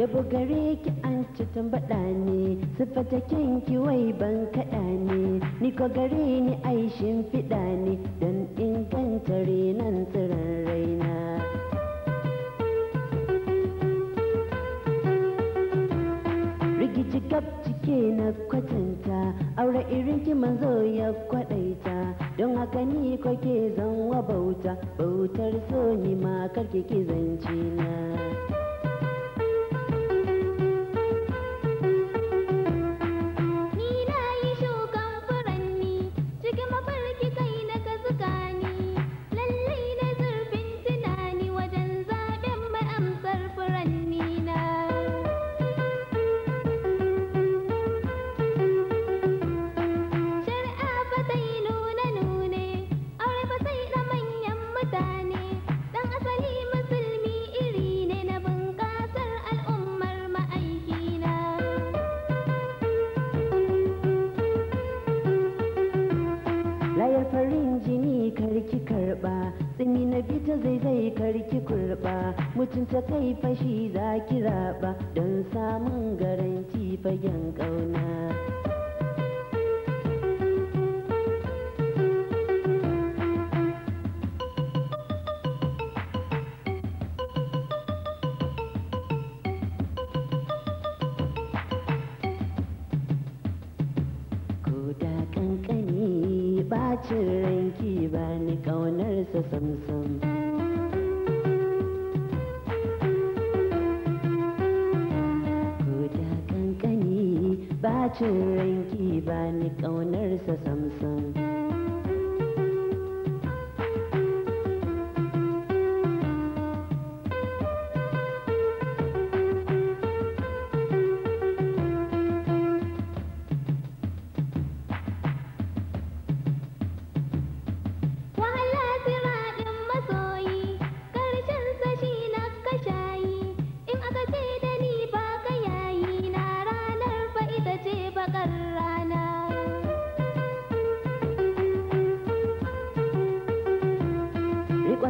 yabo gare ki an ci tambaɗa ne siffata kyanki wai ban kaɗa ne ni ko gare ni aishin fiɗa ne don inganta renon tsiron raina rigici gab cike na kwatanta aure irin ki manzo ya kwaɗaita don haka ni ko ke zan wa bautar so ni ma karki ki zance na layar farin jini karki karba tsimi na bita zai karki kurba mutunta kai fashi za ki raba don samun garanti fagen kauna bacin ranki ba ni ƙaunarsa samsam ko da kankani bacin ranki ba ni ƙaunarsa samsam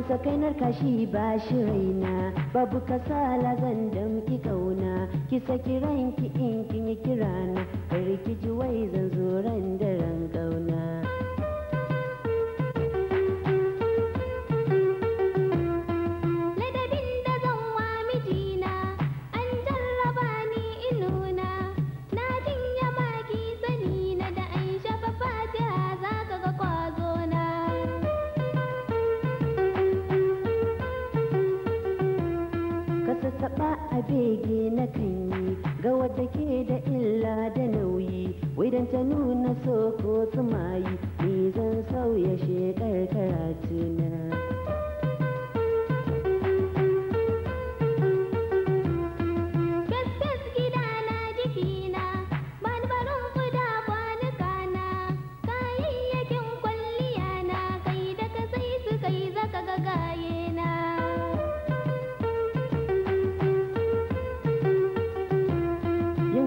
sakainar kashi ba shi raina babu kasala zan damki kauna ki saki ranki in kin yi kirana kar ki ji wai zan zo ran da ran kauna ladabin da zan wa mijina an jarraba ni inuna na jinya maki sani na da aisha fa fatiha za ka ga kwazo na sassaɓa a bege na kan yi ga wadda ke da illa da nauyi wai don ta nuna so ko sumayi ni zan sauya shekar karatuna gaskas gidana jikina ba ni barin kuda kwanukana kayayyakin kwalliya na kai da ka sai su kai zaka ga gaye na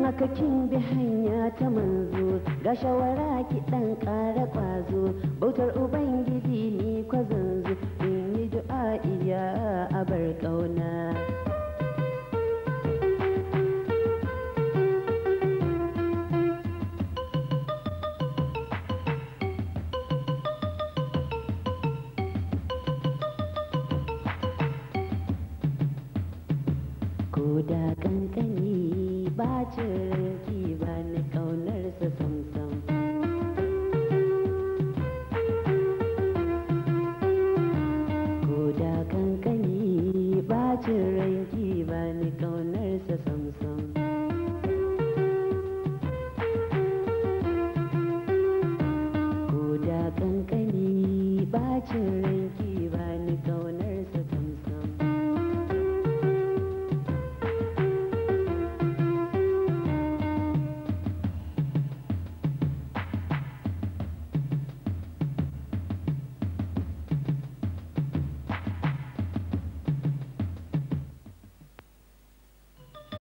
haka kin bi hanya ta manzo ga shawara ki dan ƙara ƙwazo bautar ubangiji ni kwazanzu in yi du'a iya abar ƙauna ko da kankani bacin ranki ba ni ƙaunarsa samsam